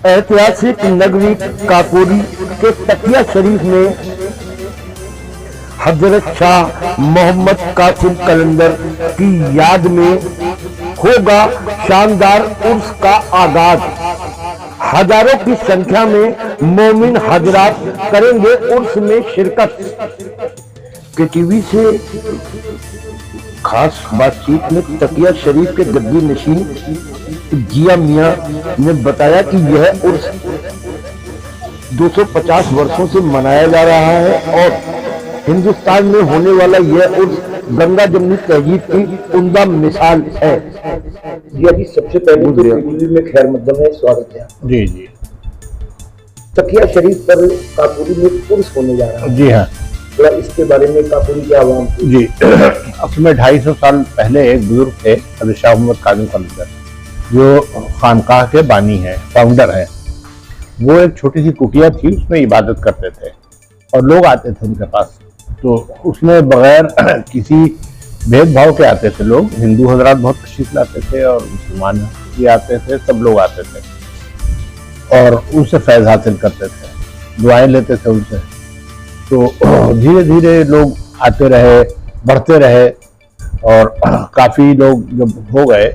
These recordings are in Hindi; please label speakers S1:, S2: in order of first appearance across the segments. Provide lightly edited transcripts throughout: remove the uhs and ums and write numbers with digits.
S1: ऐतिहासिक नगरी काकोरी के तकिया शरीफ में हजरत शाह मोहम्मद कासिम कलंदर की याद में होगा शानदार उर्स का आगाज। हजारों की संख्या में मोमिन हजरात करेंगे उर्स में शिरकत। के टीवी से खास बातचीत में तकिया शरीफ के गद्दी नशीन जिया मियां ने बताया कि यह उर्स 250 वर्षों से मनाया जा रहा है और हिंदुस्तान में होने वाला यह उर्स गंगा जमनी तहजीब की उम्दा मिसाल है। जी अभी सबसे पहले तो टीवी में खैर मकदम है, स्वागत है।
S2: जी जी।
S1: तकिया शरीफ पर काकोरी में उर्स होने जा रहा है।
S2: जी हाँ,
S1: थोड़ा इसके बारे में काकोरी के आवाम
S2: जी। अपने 250 साल पहले एक बुजुर्ग थे हजरत शाह मोहम्मद कासिम कलंदर, जो खानकाह के बानी हैं, फाउंडर हैं। वो एक छोटी सी कुटिया थी, उसमें इबादत करते थे और लोग आते थे उनके पास। तो उसमें बगैर किसी भेदभाव के आते थे लोग। हिंदू हजरात बहुत तशरीफ लाते थे और मुसलमान भी आते थे, सब लोग आते थे और उनसे फैज़ हासिल करते थे, दुआएं लेते थे उनसे। तो धीरे धीरे लोग आते रहे, बढ़ते रहे और काफ़ी लोग जब हो गए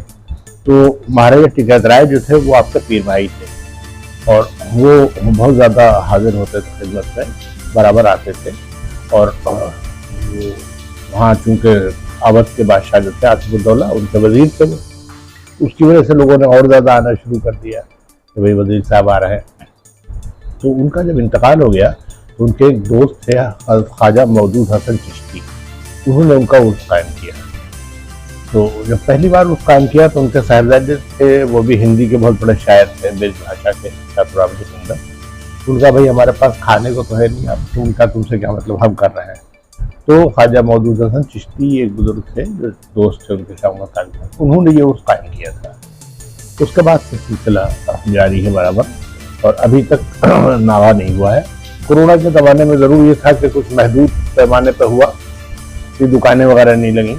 S2: तो महाराजा टिकैत राय जो थे वो आपके पीर भाई थे और वो बहुत ज़्यादा हाजिर होते थे खिदमत में, बराबर आते थे। और वहाँ चूँकि अवध के बादशाह जो थे आसिफुद्दौला, उनके वजीर थे वो, उसकी वजह से लोगों ने और ज़्यादा आना शुरू कर दिया कि भाई वजीर साहब आ रहे हैं। तो उनका जब इंतकाल हो गया तो उनके एक दोस्त थे ख्वाजा मौदूद हसन चिश्ती, उन्होंने उनका उर्स कायम किया। तो जब पहली बार उर्स कायम किया तो उनके साहिबजादे थे, वो भी हिंदी के बहुत बड़े शायर थे, ब्रज भाषा के, शाहपुराब सुंदर। उनका भाई हमारे पास खाने को तो है नहीं, अब तो उनका तुमसे क्या मतलब, हम कर रहे हैं। तो ख्वाजा मौदूद हसन चिश्ती एक बुजुर्ग थे जो दोस्त थे उनके शाह मोहम्मद कासिम, उन्होंने ये उर्स कायम किया था। उसके बाद से सिलसिला जारी है बराबर और अभी तक नागा नहीं हुआ है। कोरोना के ज़माने में ज़रूर ये था कि कुछ महदूद पैमाने पर हुआ कि दुकानें वगैरह नहीं लगी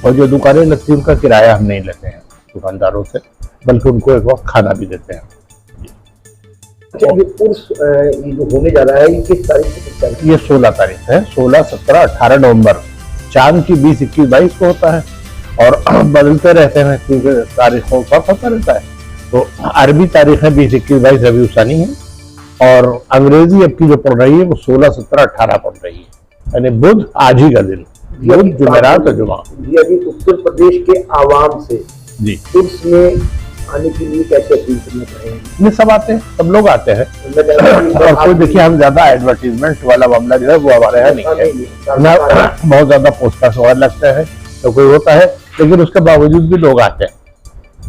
S2: और जो दुकानें लगती हैं उनका किराया हम नहीं लेते हैं दुकानदारों से, बल्कि उनको एक वक्त खाना भी देते हैं।
S1: अच्छा, ये उर्स ये जो होने जा रहा है ये किस तारीख से?
S2: ये 16 तारीख है, 16, 17, 18 नवंबर। चांद की 20, 21, 22 को होता है और बदलते रहते हैं क्योंकि तारीखों का पता रहता है। तो अरबी तारीख है 20, 21, 22 रबीउल सानी है और अंग्रेजी अब की जो पढ़ रही है वो 16, 17, 18 पढ़ रही है, यानी बुध आज ही का दिन, बुध, जुमेरात और जुमा।
S1: जी अभी उत्तर प्रदेश के आवाम से
S2: जी
S1: उर्स में आने के लिए कैसे अपील करना चाहेंगे?
S2: ये सब आते हैं, सब लोग आते हैं और कोई देखिए हम ज्यादा एडवर्टीजमेंट वाला मामला जो है वो हमारे यहाँ नहीं है ना, बहुत ज्यादा पोस्टर्स वगैरह लगते हैं तो कोई होता है, लेकिन उसके बावजूद भी लोग आते हैं।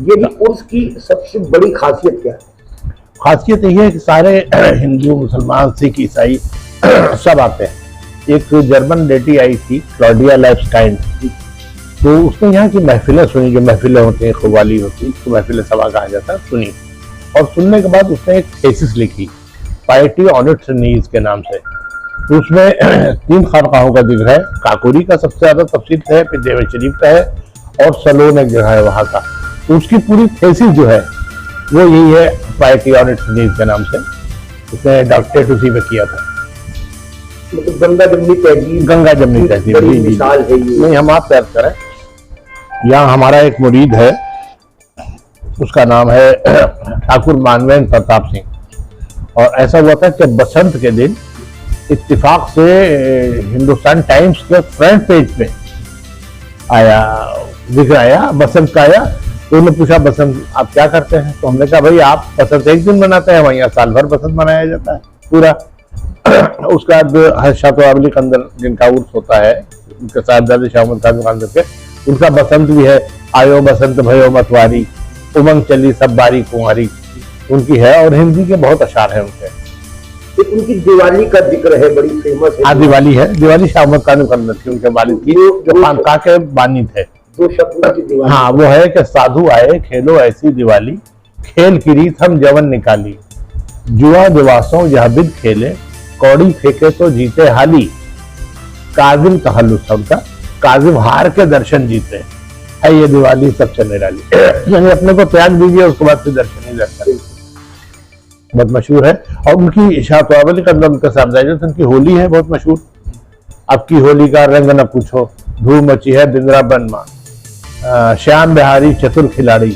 S1: ये भी उर्स की सबसे बड़ी खासियत क्या है?
S2: खासियत यही है कि सारे हिंदू, मुसलमान, सिख, ईसाई सब आते हैं। एक जर्मन लेडी आई थी क्लॉडिया लाइफस्टाइन, तो उसने यहाँ की महफिलें सुनी, जो महफिलें होती हैं क़व्वाली होती है, तो महफिल सभा कहा जाता है, सुनी और सुनने के बाद उसने एक थीसिस लिखी पायटी ऑन इट्स नीज के नाम से। तो उसमें 3 खानकाहों का जिक्र है, काकोरी का सबसे ज्यादा तफसील है, फिर देवर शरीफ का है और सलोन एक जगह है वहाँ का। तो उसकी पूरी थीसिस जो है वो यही है पायटी ऑन इट्स नीज के नाम से, उसने डॉक्टरेट उसी में किया था।
S1: मतलब गंगा जमनी तहजीब,
S2: गंगा जमनी तहजीब
S1: मिसाल है ये।
S2: नहीं, हम आप तैयार करें। यहाँ हमारा एक मुरीद है, उसका नाम है ठाकुर मानवेंद्र प्रताप सिंह, और ऐसा हुआ था कि बसंत के दिन इत्तिफाक से हिंदुस्तान टाइम्स के फ्रंट पेज पे आया, जिक्र आया, बसंत का आया। तो उन्होंने पूछा बसंत आप क्या करते हैं? तो हमने कहा भाई आप बसंत एक दिन मनाते हैं, वहीं साल भर बसंत मनाया जाता है पूरा। उसके बाद शाह अबली कंदर जिनका उर्स होता है, उनके साहबजादे शाह मोहम्मद कासिम कलंदर के, उनका बसंत भी है, आयो बसंत भयो मतवारी, उमंग चली सब बारी कुंवारी, उनकी है। और हिंदी के बहुत अशार हैं उनके।
S1: तो उनकी दिवाली का जिक्र है, बड़ी फेमस है।
S2: हाँ, दिवाली है, दिवाली शाह मोहम्मद कासिम कलंदर की, उनके वालिद की, जो खानकाह के बानी थे।
S1: 2 शब्द की दिवाली।
S2: हाँ, वो है कि साधु आए खेलो ऐसी दिवाली, खेल की रीत हम जवन निकाली, जुआ जुवासों यह बिद खेले, कौड़ी फेंके तो जीते हाली, काजिम तहल्लुस सबका, काजिम हार के दर्शन जीते है ये दिवाली सबसे निराली। यानी अपने को त्याग दीजिए, उसके बाद फिर दर्शन ही दर्शन। बहुत मशहूर है। और उनकी शाह तवावली कलंदर उनके साम्राज्य उनकी होली है बहुत मशहूर। अब की होली का रंग न पूछो, धूम मची है बिंद्राबन माँ, श्याम बिहारी चतुर खिलाड़ी,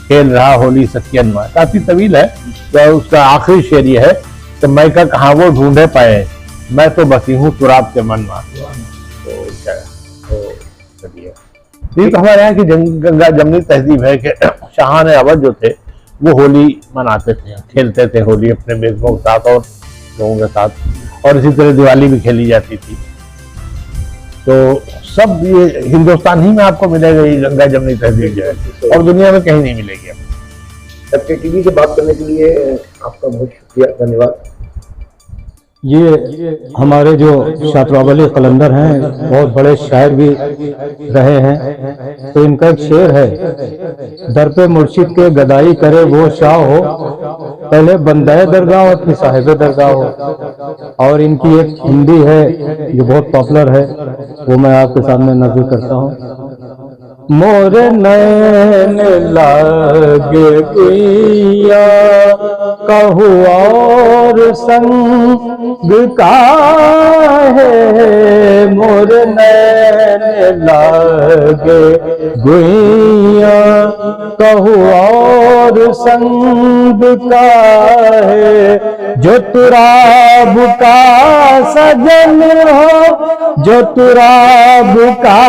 S2: खेल रहा होली सखियन माँ। काफी तवील है। तो उसका आखिरी शेर ये है कि मैं का कहाँ वो ढूंढे पाए, मैं तो बसी हूँ तुराब के मन माँ। तो क्या चलिए, ये तो हमारे यहाँ की गंगा जमनी तहजीब है कि शाहान अवध जो थे वो होली मनाते थे, खेलते थे होली अपने बेगमों के साथ और लोगों के साथ, और इसी तरह दिवाली भी खेली जाती थी। तो सब ये हिंदुस्तान ही में आपको मिलेगा ये गंगा जमनी तहजीब जो है, और दुनिया में कहीं नहीं मिलेगी।
S1: सबके टीवी से बात करने के लिए आपका बहुत शुक्रिया, धन्यवाद।
S3: ये हमारे जो शाह तवावली कलंदर हैं, बहुत बड़े शायर भी रहे हैं। तो इनका एक शेर है, दर पे मुर्शिद के गदाई करे वो शाह हो, पहले बंदाए दरगाह और फिर साहिब दरगाह हो। और इनकी एक हिंदी है जो बहुत पॉपुलर है, वो मैं आपके सामने नज़र करता हूँ। मोर नैन लागे गुइया कहू और संग का है, मोर नैन लागे गुइया कहू और संग का है, जो तुराब का सजन हो, जो तुराब का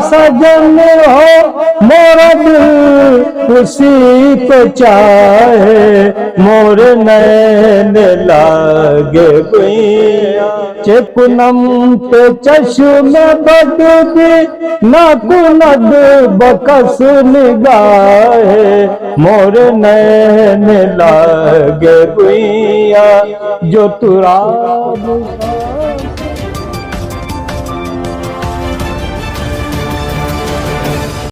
S3: सजन हो, मोरा दिल उसी को चाहे, मोर नैन लागे गुइया चेकुनम ते चश्मे बदबी नाकुनद बकस निगाहे, मोर नैन लागे गुइया जो तुराब